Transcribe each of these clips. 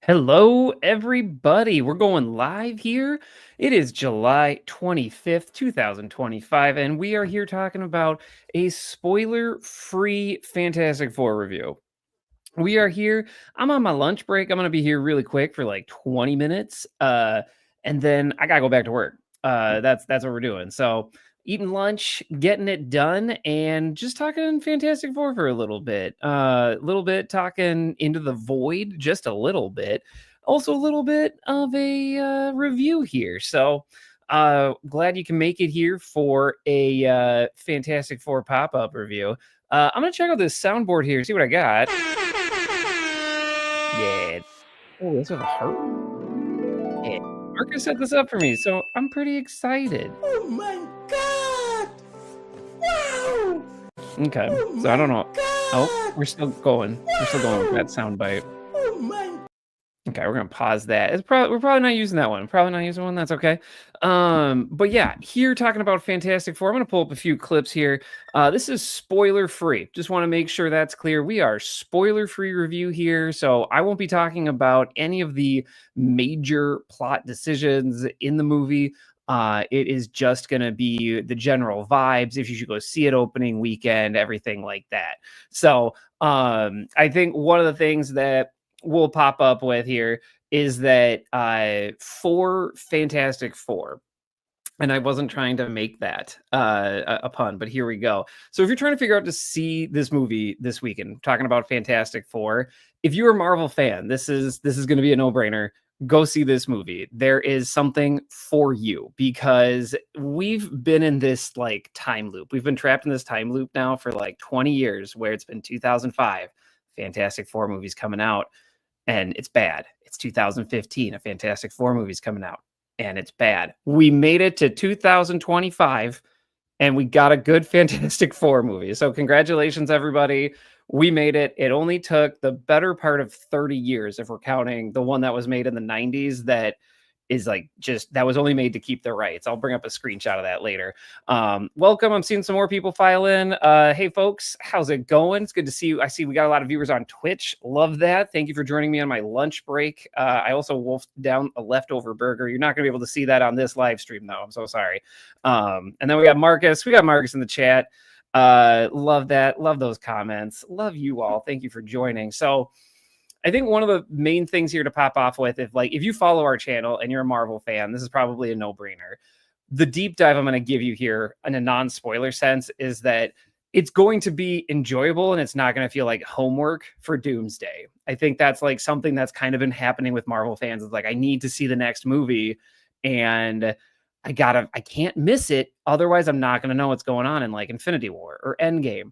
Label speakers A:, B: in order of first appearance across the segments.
A: Hello, everybody. We're going live here. It is July 25th, 2025, and we are here talking about a spoiler free Fantastic Four review. We are here. I'm on my lunch break. I'm going to be here really quick for like 20 minutes. And then I got to go back to work. That's what we're doing. So, eating lunch, getting it done, and just talking Fantastic Four for a little bit talking Into the Void, just a little bit. Also, a little bit of a review here. So, glad you can make it here for a Fantastic Four pop up review. I'm gonna check out this soundboard here, see what I got. Yeah. Oh, this is a heart. Yeah. Marcus set this up for me, so I'm pretty excited.
B: Oh my god! Wow!
A: Okay,
B: Oh
A: so I don't
B: my
A: know. Oh,
B: god!
A: we're still going. We're still going with that sound bite.
B: Oh my
A: Okay, we're gonna pause that. We're probably not using that one. Probably not using one. That's okay. But yeah, here talking about Fantastic Four. I'm gonna pull up a few clips here. This is spoiler free. Just want to make sure that's clear. We are spoiler free review here, so I won't be talking about any of the major plot decisions in the movie. It is just gonna be the general vibes. If you should go see it opening weekend, everything like that. So I think one of the things that we'll pop up with here is that for Fantastic Four, and I wasn't trying to make that a pun, but here we go. So if you're trying to figure out to see this movie this weekend, talking about Fantastic Four, if you're a Marvel fan, this is going to be a no-brainer. Go see this movie. There is something for you because we've been in this like time loop. We've been trapped in this time loop now for like 20 years where it's been 2005, Fantastic Four movies coming out and it's bad. It's 2015, a Fantastic Four movie's coming out, and it's bad. We made it to 2025, and we got a good Fantastic Four movie. So congratulations, everybody. We made it. It only took the better part of 30 years, if we're counting the one that was made in the 90s that is like just that was only made to keep the rights. I'll bring up a screenshot of that later. Welcome. I'm seeing some more people file in. Hey folks, how's it going? It's good to see you. I see we got a lot of viewers on Twitch. Love that. Thank you for joining me on my lunch break. I also wolfed down a leftover burger. You're not going to be able to see that on this live stream though. I'm so sorry. And then we got Marcus. We got Marcus in the chat. Love that. Love those comments. Love you all. Thank you for joining. So I think one of the main things here to pop off with, if you follow our channel and you're a Marvel fan, this is probably a no-brainer. The deep dive I'm going to give you here in a non-spoiler sense is that it's going to be enjoyable and it's not going to feel like homework for Doomsday. I think that's like something that's kind of been happening with Marvel fans. It's like, I need to see the next movie and I can't miss it. Otherwise, I'm not going to know what's going on in like Infinity War or Endgame.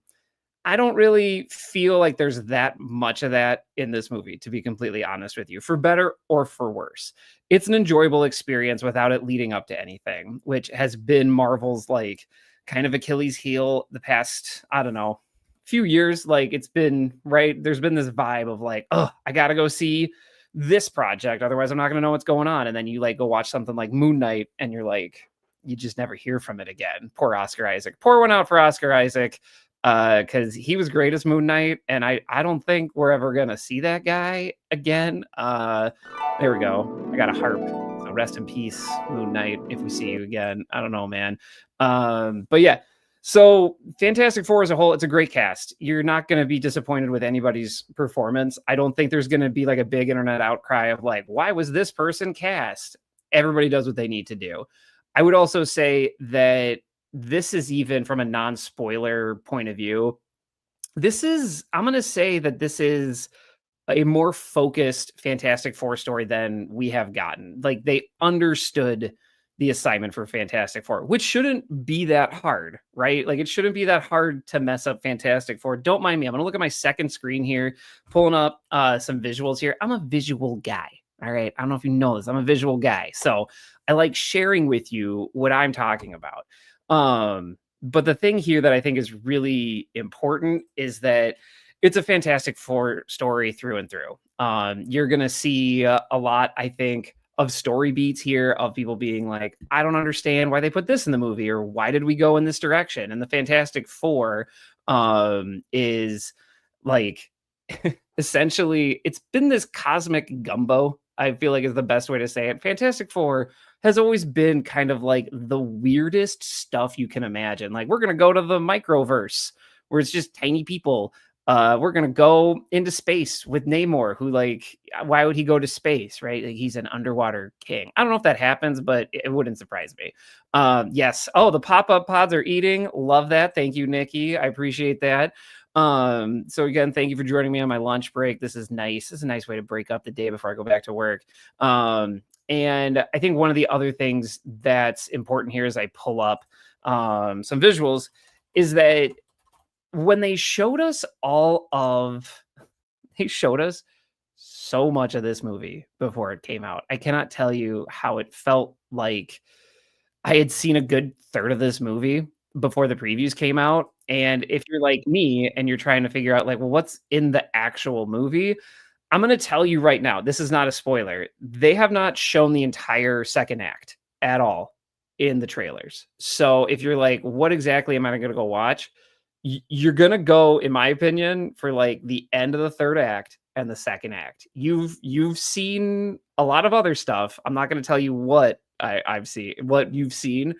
A: I don't really feel like there's that much of that in this movie, to be completely honest with you, for better or for worse. It's an enjoyable experience without it leading up to anything, which has been Marvel's like kind of Achilles heel the past, I don't know, few years. Like it's been right. There's been this vibe of like, oh, I got to go see this project. Otherwise, I'm not going to know what's going on. And then you like go watch something like Moon Knight and you're like, you just never hear from it again. Poor Oscar Isaac. Pour one out for Oscar Isaac because he was great as Moon Knight, and I don't think we're ever gonna see that guy again. There we go. I got a harp. So rest in peace, Moon Knight. If we see you again, I don't know, man. But yeah. So Fantastic Four as a whole, it's a great cast. You're not going to be disappointed with anybody's performance. I don't think there's going to be like a big internet outcry of like, why was this person cast? Everybody does what they need to do. I would also say that this is even from a non-spoiler point of view. I'm going to say that this is a more focused Fantastic Four story than we have gotten. Like they understood the assignment for Fantastic Four, which shouldn't be that hard, right? Like it shouldn't be that hard to mess up Fantastic Four. Don't mind me. I'm going to look at my second screen here, pulling up some visuals here. I'm a visual guy. All right. I don't know if you know this. I'm a visual guy. So I like sharing with you what I'm talking about. But the thing here that I think is really important is that it's a Fantastic Four story through and through. You're going to see a lot, I think, of story beats here of people being like, I don't understand why they put this in the movie or why did we go in this direction? And the Fantastic Four is like essentially it's been this cosmic gumbo. I feel like is the best way to say it. Fantastic Four has always been kind of like the weirdest stuff you can imagine. Like we're gonna go to the microverse where it's just tiny people. We're gonna go into space with Namor, who like why would he go to space, right? Like, he's an underwater king. I don't know if that happens, but it wouldn't surprise me. Yes. Oh, the pop-up pods are eating. Love that. Thank you, Nikki. I appreciate that. So again, thank you for joining me on my lunch break. This is nice. This is a nice way to break up the day before I go back to work. And I think one of the other things that's important here as I pull up some visuals is that when they showed us they showed us so much of this movie before it came out. I cannot tell you how it felt like I had seen a good third of this movie before the previews came out. And if you're like me and you're trying to figure out, like, well, what's in the actual movie? I'm going to tell you right now, this is not a spoiler. They have not shown the entire second act at all in the trailers. So if you're like, what exactly am I going to go watch? You're going to go, in my opinion, for like the end of the third act and the second act. You've seen a lot of other stuff. I'm not going to tell you what I've seen, what you've seen,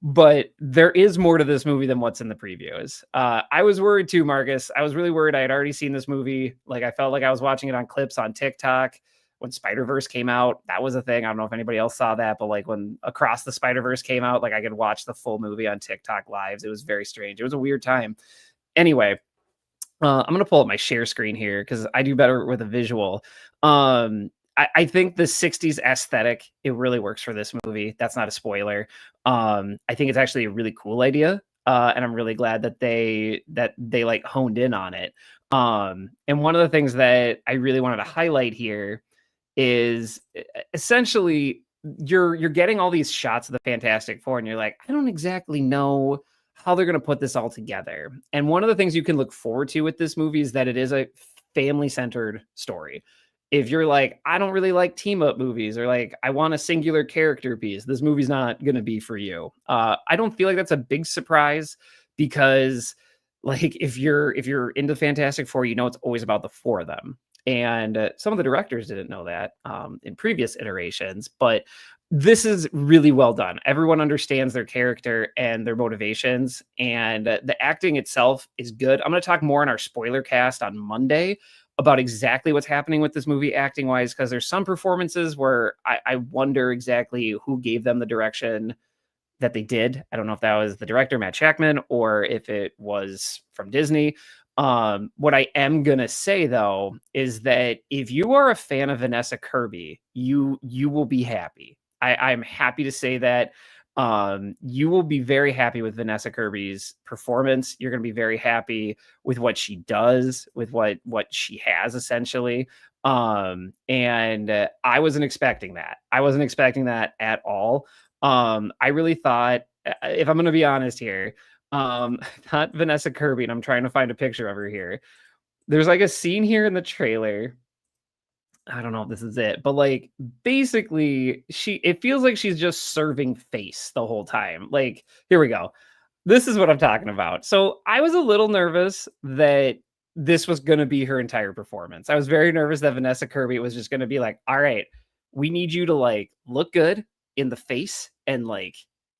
A: but there is more to this movie than what's in the previews. I was worried too, Marcus. I was really worried. I had already seen this movie. Like I felt like I was watching it on clips on TikTok when Spider-Verse came out. That was a thing. I don't know if anybody else saw that, but like when Across the Spider-Verse came out, like I could watch the full movie on TikTok lives. It was very strange. It was a weird time. Anyway, I'm going to pull up my share screen here because I do better with a visual. I think the 60s aesthetic, it really works for this movie. That's not a spoiler. I think it's actually a really cool idea. And I'm really glad that they like honed in on it. And one of the things that I really wanted to highlight here is essentially you're getting all these shots of the Fantastic Four, and you're like, I don't exactly know how they're going to put this all together. And one of the things you can look forward to with this movie is that it is a family-centered story. If you're like, I don't really like team up movies, or like I want a singular character piece, this movie's not going to be for you. I don't feel like that's a big surprise because like if you're into Fantastic Four, you know it's always about the four of them. And some of the directors didn't know that in previous iterations, but this is really well done. Everyone understands their character and their motivations, and the acting itself is good. I'm going to talk more in our spoiler cast on Monday about exactly what's happening with this movie acting wise, because there's some performances where I wonder exactly who gave them the direction that they did. I don't know if that was the director, Matt Shackman, or if it was from Disney. What I am gonna say though is that if you are a fan of Vanessa Kirby, you will be happy. I'm happy to say that you will be very happy with Vanessa Kirby's performance. You're going to be very happy with what she does, with what she has essentially. And I wasn't expecting that. I wasn't expecting that at all. I really thought, if I'm going to be honest here, not Vanessa Kirby, and I'm trying to find a picture of her here. There's like a scene here in the trailer. I don't know if this is it, but like basically it feels like she's just serving face the whole time. Like, here we go. This is what I'm talking about. So I was a little nervous that this was going to be her entire performance. I was very nervous that Vanessa Kirby was just going to be like, all right, we need you to like look good in the face and like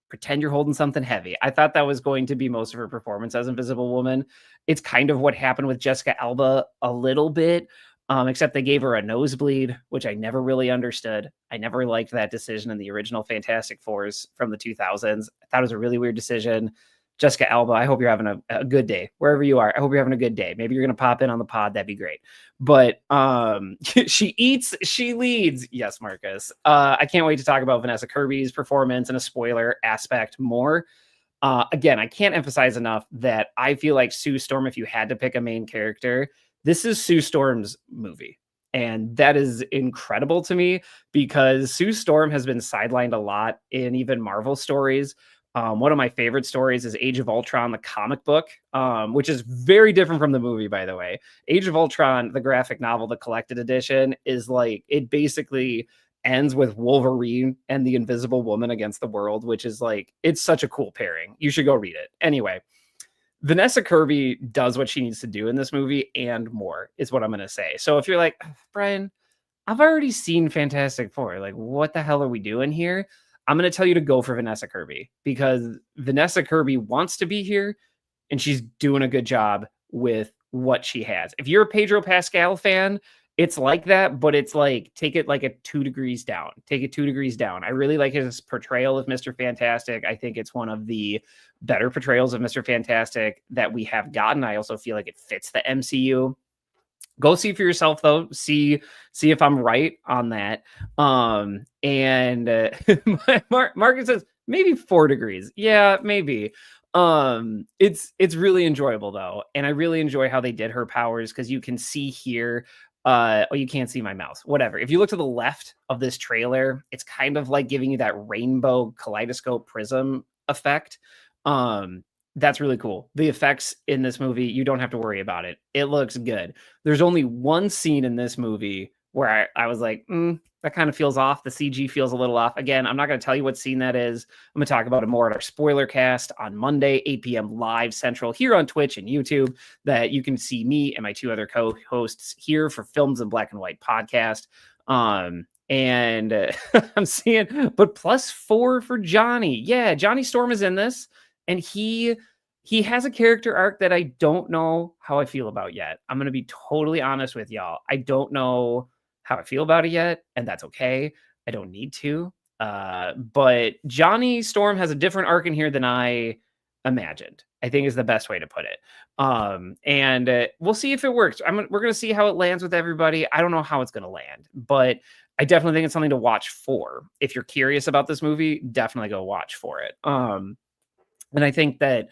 A: pretend you're holding something heavy. I thought that was going to be most of her performance as Invisible Woman. It's kind of what happened with Jessica Alba a little bit. Except they gave her a nosebleed, which I never really understood. I never liked that decision in the original Fantastic Fours from the 2000s. I thought it was a really weird decision. Jessica Alba, I hope you're having a good day wherever you are. I hope you're having a good day. Maybe you're going to pop in on the pod. That'd be great. But she eats, she leads. Yes, Marcus. I can't wait to talk about Vanessa Kirby's performance and a spoiler aspect more. Again, I can't emphasize enough that I feel like Sue Storm, if you had to pick a main character, this is Sue Storm's movie. And that is incredible to me because Sue Storm has been sidelined a lot in even Marvel stories. One of my favorite stories is Age of Ultron, the comic book, which is very different from the movie, by the way. Age of Ultron, the graphic novel, the collected edition, is like, it basically ends with Wolverine and the Invisible Woman against the world, which is like, it's such a cool pairing. You should go read it. Anyway, Vanessa Kirby does what she needs to do in this movie and more, is what I'm gonna say. So if you're like, Brian, I've already seen Fantastic Four. Like, what the hell are we doing here? I'm going to tell you to go for Vanessa Kirby because Vanessa Kirby wants to be here and she's doing a good job with what she has. If you're a Pedro Pascal fan, it's like that, but it's like take it like a 2 degrees down. Take it 2 degrees down. I really like his portrayal of Mr. Fantastic. I think it's one of the better portrayals of Mr. Fantastic that we have gotten. I also feel like it fits the MCU. Go see for yourself though. See if I'm right on that. And Marcus says maybe 4 degrees. Yeah, maybe. It's really enjoyable though, and I really enjoy how they did her powers because you can see here. Oh, you can't see my mouse. Whatever. If you look to the left of this trailer, it's kind of like giving you that rainbow kaleidoscope prism effect. That's really cool. The effects in this movie, you don't have to worry about it. It looks good. There's only one scene in this movie where I was like, that kind of feels off. The CG feels a little off. Again, I'm not going to tell you what scene that is. I'm going to talk about it more at our spoiler cast on Monday, 8 p.m. live central here on Twitch and YouTube, that you can see me and my 2 other co-hosts here for Films in Black and White podcast. And I'm seeing, but +4 for Johnny. Yeah, Johnny Storm is in this. And he has a character arc that I don't know how I feel about yet. I'm going to be totally honest with y'all. I don't know how I feel about it yet, and that's okay. I don't need to. But Johnny Storm has a different arc in here than I imagined, I think is the best way to put it. And we'll see if it works. We're going to see how it lands with everybody. I don't know how it's going to land, but I definitely think it's something to watch for. If you're curious about this movie, definitely go watch for it. And I think that,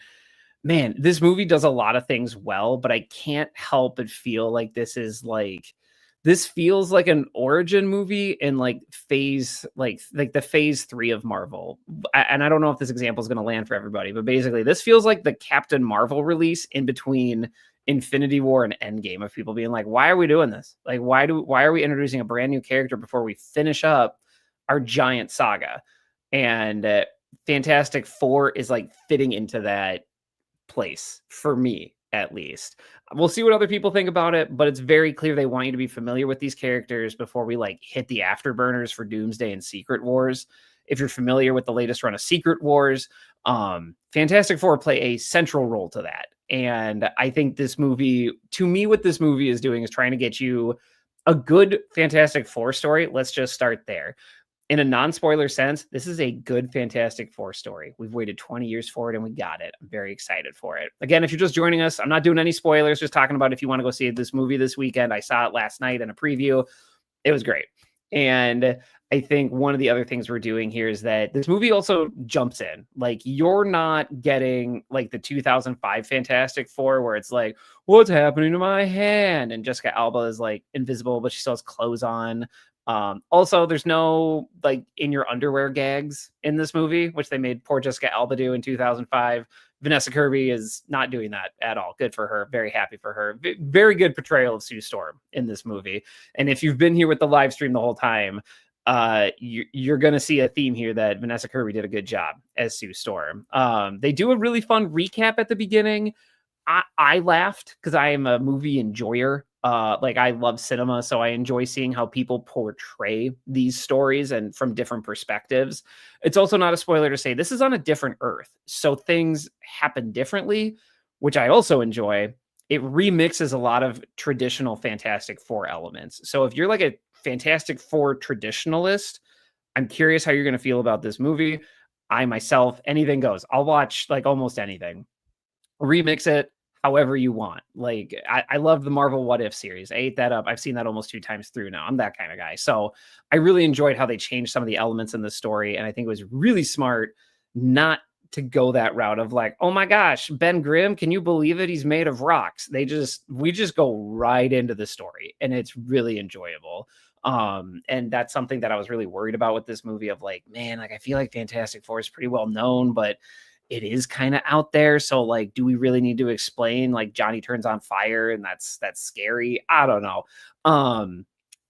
A: man, this movie does a lot of things well, but I can't help but feel like this feels like an origin movie in like phase, like the phase 3 of Marvel. And I don't know if this example is going to land for everybody, but basically this feels like the Captain Marvel release in between Infinity War and Endgame, of people being like, why are we doing this? Like, why are we introducing a brand new character before we finish up our giant saga? And Fantastic Four is like fitting into that place for me, at least. We'll see what other people think about it, but it's very clear they want you to be familiar with these characters before we like hit the afterburners for Doomsday and Secret Wars. If you're familiar with the latest run of Secret Wars, Fantastic Four play a central role to that. And I think this movie, to me, what this movie is doing is trying to get you a good Fantastic Four story. Let's just start there. In a non-spoiler sense, this is a good Fantastic Four story. We've waited 20 years for it and we got it. I'm very excited for it. Again, if you're just joining us, I'm not doing any spoilers, just talking about if you want to go see this movie this weekend. I saw it last night in a preview. It was great. And I think one of the other things we're doing here is that this movie also jumps in. Like, you're not getting like the 2005 Fantastic Four where it's like, what's happening to my hand? And Jessica Alba is like invisible, but she still has clothes on. Also, there's no like in your underwear gags in this movie, which they made poor Jessica Alba do in 2005. Vanessa Kirby is not doing that at all. Good for her. Very happy for her. Very good portrayal of Sue Storm in this movie. And if you've been here with the live stream the whole time, you're going to see a theme here that Vanessa Kirby did a good job as Sue Storm. They do a really fun recap at the beginning. I laughed because I am a movie enjoyer. Like, I love cinema, so I enjoy seeing how people portray these stories and from different perspectives. It's also not a spoiler to say this is on a different Earth, so things happen differently, which I also enjoy. It remixes a lot of traditional Fantastic Four elements. So if you're like a Fantastic Four traditionalist, I'm curious how you're going to feel about this movie. I myself, anything goes. I'll watch like almost anything. Remix it however you want. Like, I love the Marvel What If series. I ate that up. I've seen that almost 2 times through now. I'm that kind of guy. So I really enjoyed how they changed some of the elements in the story. And I think it was really smart not to go that route of like, oh my gosh, Ben Grimm, can you believe it? He's made of rocks. We just go right into the story and it's really enjoyable. And that's something that I was really worried about with this movie of like, man, like I feel like Fantastic Four is pretty well known, but it is kind of out there. So like, do we really need to explain like Johnny turns on fire and that's scary? I don't know.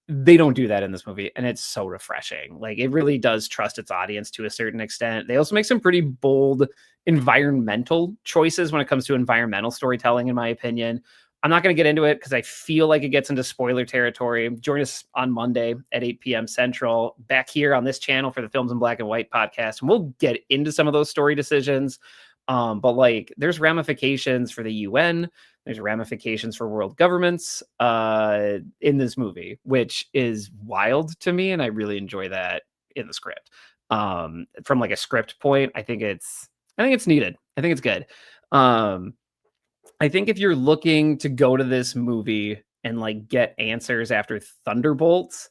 A: They don't do that in this movie, and it's so refreshing. Like, it really does trust its audience to a certain extent. They also make some pretty bold environmental choices when it comes to environmental storytelling, in my opinion. I'm not going to get into it because I feel like it gets into spoiler territory. Join us on Monday at 8 p.m. Central back here on this channel for the Films in Black and White podcast. And we'll get into some of those story decisions. But like there's ramifications for the UN. There's ramifications for world governments in this movie, which is wild to me. And I really enjoy that in the script. From like a script point, I think it's needed. I think it's good. I think if you're looking to go to this movie and like get answers after Thunderbolts,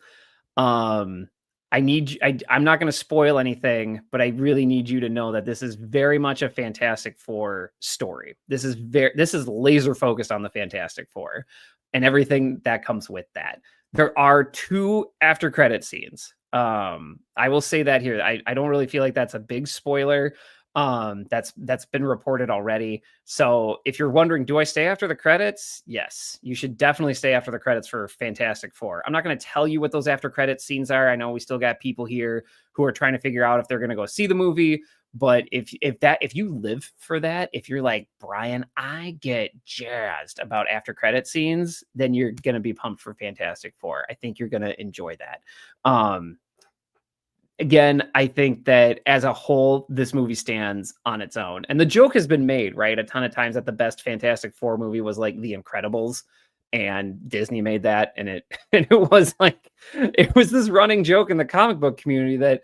A: I'm not going to spoil anything, but I really need you to know that this is very much a Fantastic Four story. This is laser focused on the Fantastic Four and everything that comes with that. There are 2 after credit scenes. I will say that here. I don't really feel like that's a big spoiler. That's been reported already. So if you're wondering, do I stay after the credits? Yes, you should definitely stay after the credits for Fantastic Four. I'm not going to tell you what those after credit scenes are. I know we still got people here who are trying to figure out if they're going to go see the movie. But if you live for that, if you're like, Bryan, I get jazzed about after credit scenes, then you're going to be pumped for Fantastic Four. I think you're going to enjoy that. Again, I think that as a whole, this movie stands on its own. And the joke has been made, right? A ton of times that the best Fantastic Four movie was like The Incredibles, and Disney made that. And it was this running joke in the comic book community that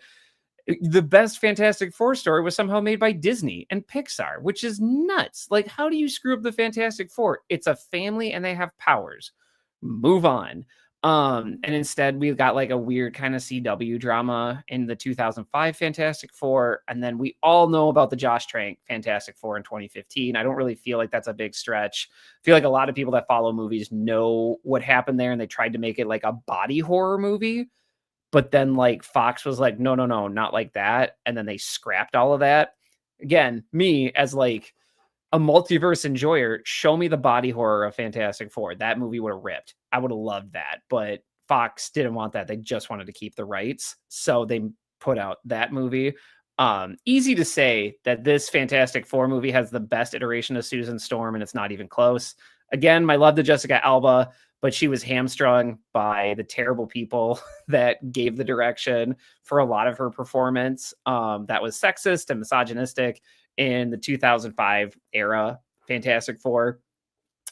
A: the best Fantastic Four story was somehow made by Disney and Pixar, which is nuts. Like, how do you screw up the Fantastic Four? It's a family and they have powers. Move on. And instead we've got like a weird kind of CW drama in the 2005 Fantastic Four. And then we all know about the Josh Trank Fantastic Four in 2015. I don't really feel like that's a big stretch. I feel like a lot of people that follow movies know what happened there, and they tried to make it like a body horror movie. But then like Fox was like, no, not like that. And then they scrapped all of that. Again, me as like a multiverse enjoyer, show me the body horror of Fantastic Four. That movie would have ripped. I would have loved that. But Fox didn't want that. They just wanted to keep the rights. So they put out that movie. Easy to say that this Fantastic Four movie has the best iteration of Susan Storm, and it's not even close. Again, my love to Jessica Alba, but she was hamstrung by the terrible people that gave the direction for a lot of her performance. That was sexist and misogynistic in the 2005 era Fantastic Four.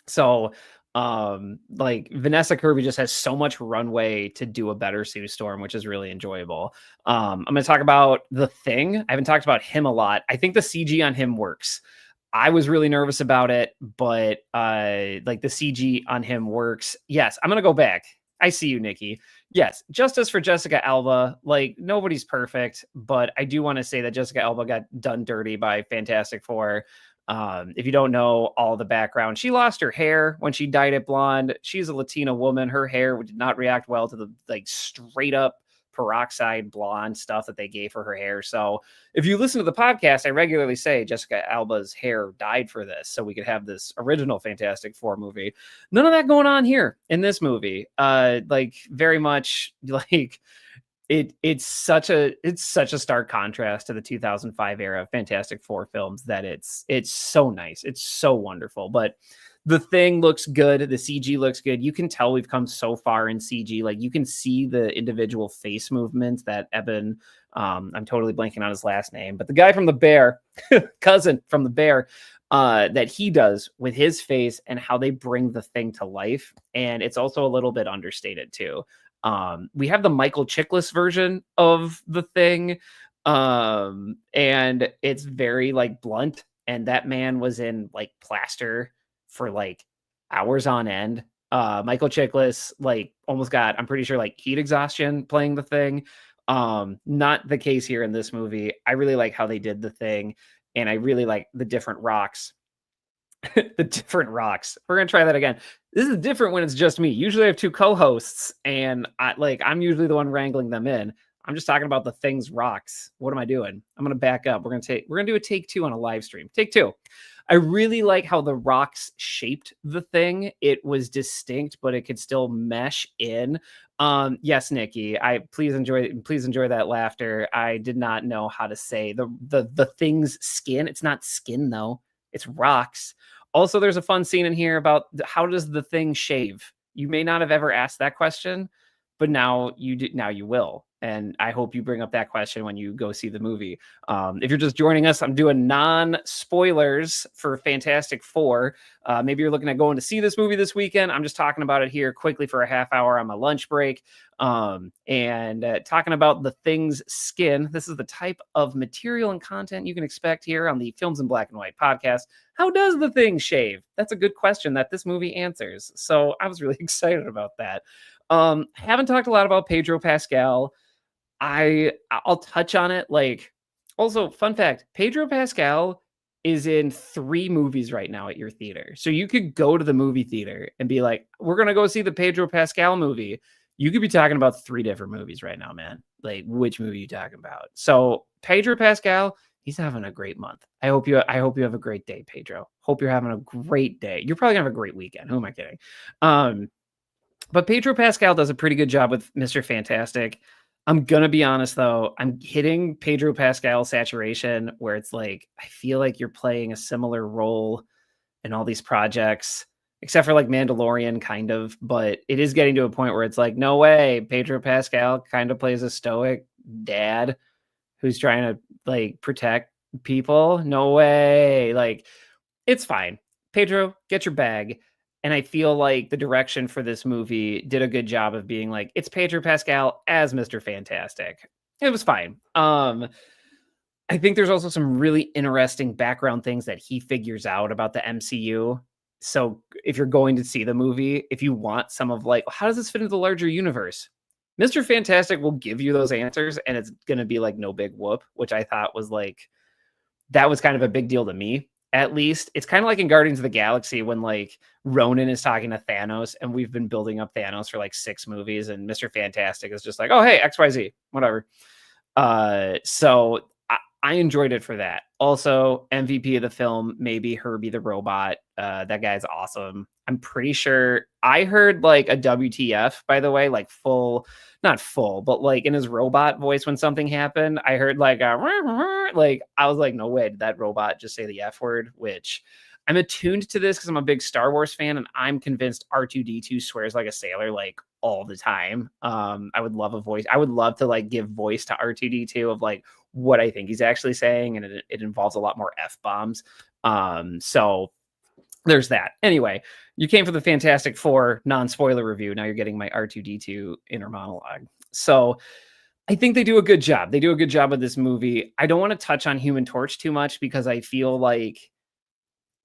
A: So like Vanessa Kirby just has so much runway to do a better Sue Storm, which is really enjoyable. I'm going to talk about The Thing. I haven't talked about him a lot. I think the CG on him works. I was really nervous about it, but like the CG on him works. Yes, I'm going to go back. I see you, Nikki. Yes, justice for Jessica Alba. Like, nobody's perfect, but I do want to say that Jessica Alba got done dirty by Fantastic Four. If you don't know all the background, she lost her hair when she dyed it blonde. She's a Latina woman. Her hair did not react well to the like straight up peroxide blonde stuff that they gave for her hair. So if you listen to the podcast, I regularly say Jessica Alba's hair died for this, so we could have this original Fantastic Four movie. None of that going on here in this movie. Like very much like it's such a stark contrast to the 2005 era Fantastic Four films that it's so nice. It's so wonderful. But The Thing looks good. The CG looks good. You can tell we've come so far in CG. Like you can see the individual face movements that Evan, I'm totally blanking on his last name, but the guy from The Bear, cousin from The Bear, that he does with his face and how they bring the Thing to life. And it's also a little bit understated too. We have the Michael Chiklis version of The Thing. And it's very like blunt. And that man was in like plaster for like hours on end. Michael Chiklis like almost got, I'm pretty sure, like heat exhaustion playing The Thing. Not the case here in this movie. I really like how they did The Thing, and I really like the different rocks. The different rocks. We're gonna try that again. This is different when it's just me. Usually I have 2 co-hosts, and I'm usually the one wrangling them in. I'm just talking about The Thing's rocks. What am I doing? I'm gonna back up. We're gonna do a take 2 on a live stream. Take 2. I really like how the rocks shaped the thing. It was distinct, but it could still mesh in. Yes, Nikki, I please enjoy that laughter. I did not know how to say the thing's skin. It's not skin though. It's rocks. Also, there's a fun scene in here about how does the thing shave? You may not have ever asked that question, but now you do, now you will. And I hope you bring up that question when you go see the movie. If you're just joining us, I'm doing non-spoilers for Fantastic Four. Maybe you're looking at going to see this movie this weekend. I'm just talking about it here quickly for a half hour on my lunch break. And talking about the thing's skin. This is the type of material and content you can expect here on the Films in Black and White podcast. How does the thing shave? That's a good question that this movie answers. So I was really excited about that. Haven't talked a lot about Pedro Pascal. I'll touch on it. Like, also, fun fact, Pedro Pascal is in 3 movies right now at your theater. So you could go to the movie theater and be like, we're gonna go see the Pedro Pascal movie. You could be talking about 3 different movies right now, man. Like, which movie are you talking about? So Pedro Pascal, he's having a great month. I hope you have a great day, Pedro. Hope you're having a great day. You're probably gonna have a great weekend. Who am I kidding? But Pedro Pascal does a pretty good job with Mr. Fantastic. I'm gonna be honest though, I'm hitting Pedro Pascal saturation where it's like I feel like you're playing a similar role in all these projects, except for like Mandalorian, kind of. But it is getting to a point where it's like, no way, Pedro Pascal kind of plays a stoic dad who's trying to like protect people. No way, like it's fine. Pedro, get your bag. And I feel like the direction for this movie did a good job of being like, it's Pedro Pascal as Mr. Fantastic. It was fine. I think there's also some really interesting background things that he figures out about the MCU. So if you're going to see the movie, if you want some of like, how does this fit into the larger universe? Mr. Fantastic will give you those answers and it's going to be like no big whoop, which I thought was like, that was kind of a big deal to me. At least it's kind of like in Guardians of the Galaxy when like Ronan is talking to Thanos and we've been building up Thanos for like 6 movies and Mr. Fantastic is just like, oh, hey, XYZ, whatever. So I enjoyed it for that. Also, MVP of the film, maybe Herbie the robot. That guy's awesome. I'm pretty sure I heard like a WTF, by the way, like full, not full, but like in his robot voice when something happened. I heard like like I was like, no way, did that robot just say the F word? Which I'm attuned to this because I'm a big Star Wars fan, and I'm convinced R2D2 swears like a sailor like all the time. I would love a voice. I would love to like give voice to R2D2 of like what I think he's actually saying, and it involves a lot more F bombs. So there's that. Anyway, you came for the Fantastic Four non-spoiler review. Now you're getting my R2D2 inner monologue. So I think they do a good job. They do a good job with this movie. I don't want to touch on Human Torch too much because I feel like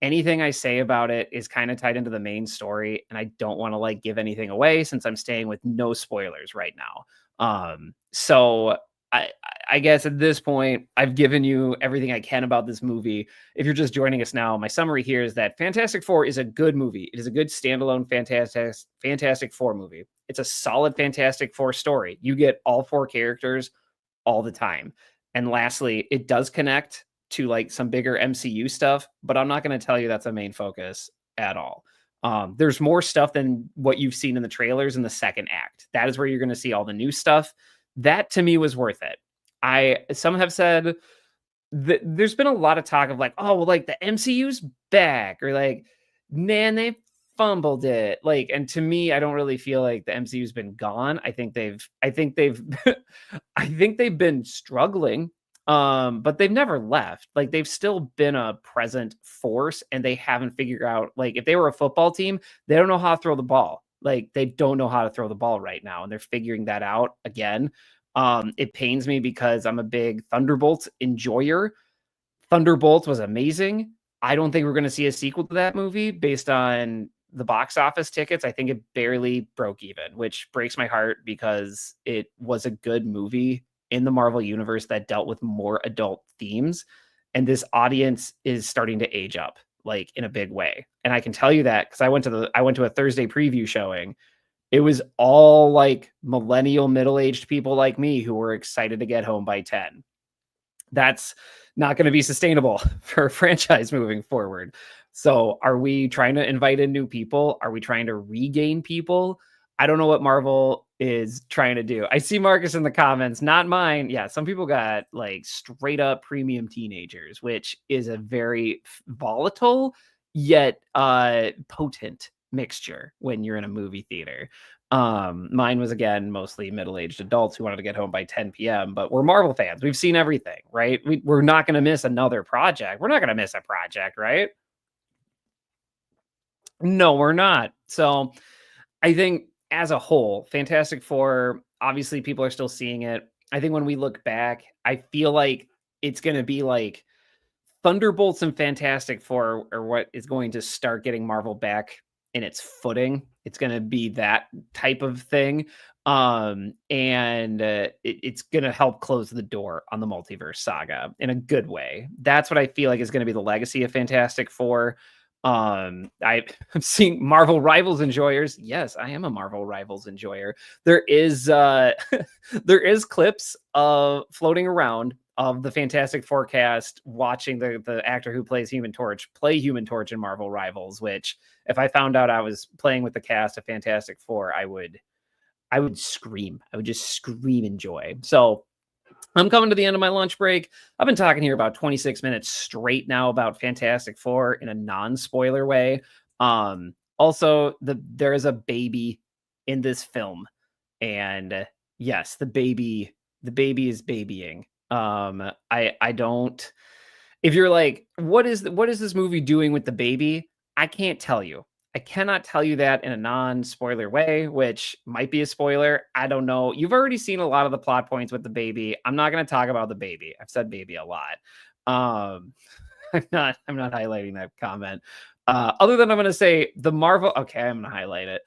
A: anything I say about it is kind of tied into the main story, and I don't want to like give anything away since I'm staying with no spoilers right now. So I guess at this point, I've given you everything I can about this movie. If you're just joining us now, my summary here is that Fantastic Four is a good movie. It is a good standalone Fantastic Four movie. It's a solid Fantastic Four story. You get all 4 characters all the time. And lastly, it does connect to like some bigger MCU stuff, but I'm not going to tell you that's a main focus at all. There's more stuff than what you've seen in the trailers in the second act. That is where you're going to see all the new stuff. That to me was worth it. Some have said that there's been a lot of talk of like, oh, well, like the MCU's back, or like, man, they fumbled it. Like, and to me, I don't really feel like the MCU's been gone. I think they've I think they've been struggling. But they've never left. Like they've still been a present force, and they haven't figured out, like, if they were a football team, they don't know how to throw the ball. Like they don't know how to throw the ball right now, and they're figuring that out again. It pains me because I'm a big Thunderbolt enjoyer. Thunderbolt was amazing. I don't think we're going to see a sequel to that movie based on the box office tickets. I think it barely broke even, which breaks my heart because it was a good movie in the Marvel universe that dealt with more adult themes. And this audience is starting to age up like in a big way. And I can tell you that because I went to a Thursday preview showing. It was all like millennial middle-aged people like me who were excited to get home by 10. That's not going to be sustainable for a franchise moving forward. So are we trying to invite in new people? Are we trying to regain people? I don't know what Marvel is trying to do. I see Marcus in the comments, not mine. Yeah, some people got like straight up premium teenagers, which is a very volatile yet potent mixture when you're in a movie theater. Mine was again mostly middle-aged adults who wanted to get home by 10 p.m. But we're Marvel fans. We've seen everything, right? We're not going to miss another project. We're not going to miss a project, right? No, we're not. So I think as a whole, Fantastic Four, obviously people are still seeing it. I think when we look back, I feel like it's going to be like Thunderbolts and Fantastic Four are what is going to start getting Marvel back in its footing. It's going to be that type of thing. It's going to help close the door on the multiverse saga in a good way. That's what I feel like is going to be the legacy of Fantastic Four. I'm seeing Marvel Rivals enjoyers. Yes, I am a Marvel Rivals enjoyer. There is there is clips of floating around of the Fantastic Forecast watching the actor who plays Human Torch play Human Torch in Marvel Rivals, which if I found out I was playing with the cast of Fantastic Four, I would scream. I would just scream in joy. So I'm coming to the end of my lunch break. I've been talking here about 26 minutes straight now about Fantastic Four in a non-spoiler way. Also, there is a baby in this film, and yes, the baby is babying. I don't. If you're like, what is this movie doing with the baby? I can't tell you. I cannot tell you that in a non-spoiler way, which might be a spoiler. I don't know. You've already seen a lot of the plot points with the baby. I'm not going to talk about the baby. I've said baby a lot. I'm not highlighting that comment. Other than I'm going to say the Marvel. Okay, I'm going to highlight it.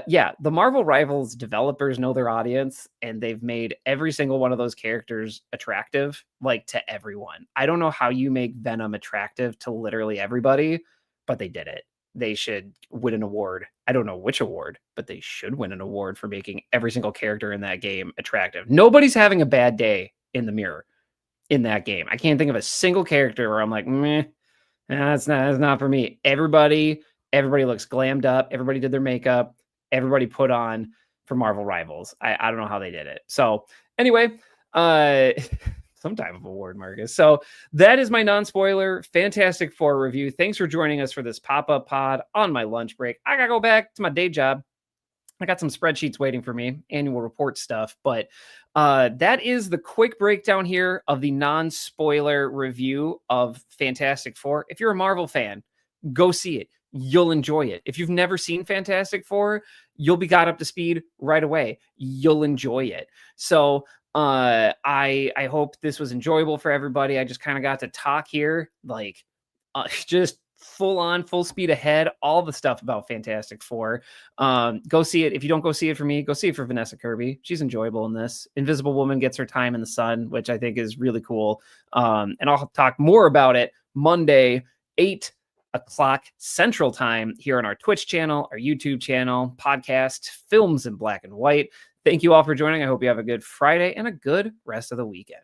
A: Yeah, the Marvel Rivals developers know their audience, and they've made every single one of those characters attractive, like to everyone. I don't know how you make Venom attractive to literally everybody, but they did it. They should win an award. I don't know which award, but they should win an award for making every single character in that game attractive. Nobody's having a bad day in the mirror in that game. I can't think of a single character where I'm like, meh, that's not for me. Everybody looks glammed up. Everybody did their makeup. Everybody put on for Marvel Rivals. I don't know how they did it. So anyway, some type of award, Marcus. So that is my non-spoiler Fantastic Four review. Thanks for joining us for this pop-up pod on my lunch break. I gotta go back to my day job. I got some spreadsheets waiting for me, annual report stuff, but that is the quick breakdown here of the non-spoiler review of Fantastic Four. If you're a Marvel fan, go see it. You'll enjoy it. If you've never seen Fantastic Four, you'll be got up to speed right away. You'll enjoy it. So I hope this was enjoyable for everybody. I just kind of got to talk here, like just full on, full speed ahead, all the stuff about Fantastic Four. Go see it. If you don't go see it for me, go see it for Vanessa Kirby. She's enjoyable in this. Invisible Woman gets her time in the sun, which I think is really cool. And I'll talk more about it Monday, 8 o'clock Central Time here on our Twitch channel, our YouTube channel, podcast, Films in Black and White. Thank you all for joining. I hope you have a good Friday and a good rest of the weekend.